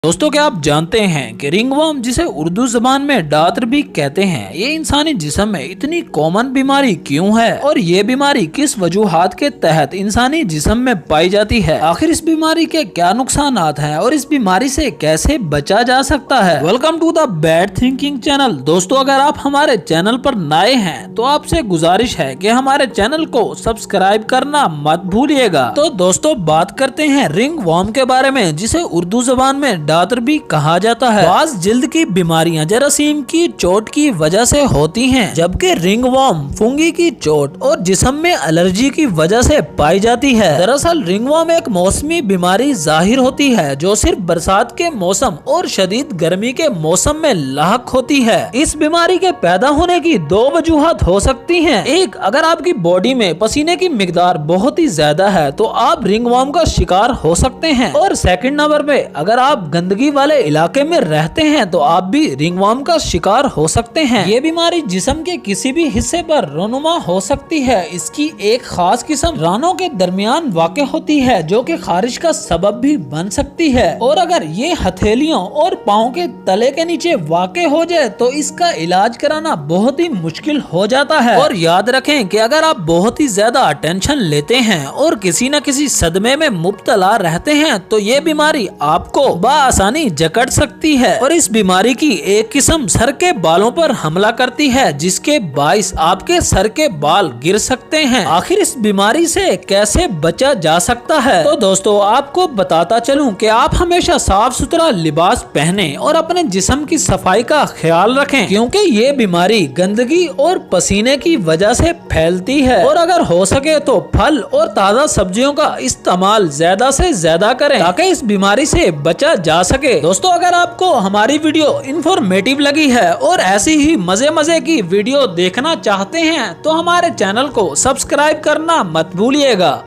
दोस्तों क्या आप जानते हैं कि रिंगवर्म, जिसे उर्दू जबान में दातर भी कहते हैं, ये इंसानी जिस्म में इतनी कॉमन बीमारी क्यों है और ये बीमारी किस वजूहात के तहत इंसानी जिस्म में पाई जाती है। आखिर इस बीमारी के क्या नुकसानात हैं और इस बीमारी से कैसे बचा जा सकता है। Welcome to the bad thinking channel. दोस्तों अगर आप हमारे चैनल पर नए हैं तो आपसे गुजारिश है कि हमारे चैनल को सब्सक्राइब करना मत भूलिएगा। तो दोस्तों बात करते हैं रिंगवर्म के बारे में, जिसे उर्दू जबान में दातर भी कहा जाता है। बाज़ जिल्द की बीमारियां जरासीम की चोट की वजह से होती हैं, जबकि रिंगवर्म फुंगी की चोट और जिस्म में एलर्जी की वजह से पाई जाती है। दरअसल रिंगवर्म एक मौसमी बीमारी जाहिर होती है जो सिर्फ बरसात के मौसम और शदीद गर्मी के मौसम में लाहक होती है। इस बीमारी के पैदा होने की दो वजूहत हो सकती हैं। एक, अगर आपकी बॉडी में पसीने की मिकदार बहुत ही ज्यादा है तो आप रिंगवर्म का शिकार हो सकते हैं, और सेकंड नंबर पे अगर आप गंदगी वाले इलाके में रहते हैं तो आप भी रिंगवर्म का शिकार हो सकते हैं। ये बीमारी जिस्म के किसी भी हिस्से पर रोनुमा हो सकती है। इसकी एक खास किस्म रानों के दरमियान वाक़ होती है जो कि खारिश का सबब भी बन सकती है, और अगर ये हथेलियों और पाँव के तले के नीचे वाक़ हो जाए तो इसका इलाज कराना बहुत ही मुश्किल हो जाता है। और याद रखें कि अगर आप बहुत ही ज्यादा टेंशन लेते हैं और किसी न किसी सदमे में मुब्तला रहते हैं तो ये बीमारी आपको आसानी जकड़ सकती है, और इस बीमारी की एक किस्म सर के बालों पर हमला करती है जिसके बाइस आपके सर के बाल गिर सकते हैं। आखिर इस बीमारी से कैसे बचा जा सकता है, तो दोस्तों आपको बताता चलूं कि आप हमेशा साफ सुथरा लिबास पहने और अपने जिस्म की सफाई का ख्याल रखें, क्योंकि ये बीमारी गंदगी और पसीने की वजह से फैलती है। और अगर हो सके तो फल और ताज़ा सब्जियों का इस्तेमाल ज्यादा से ज्यादा करें ताकि इस बीमारी से बचा जा सके। दोस्तों अगर आपको हमारी वीडियो इंफॉर्मेटिव लगी है और ऐसी ही मजे की वीडियो देखना चाहते हैं तो हमारे चैनल को सब्सक्राइब करना मत भूलिएगा।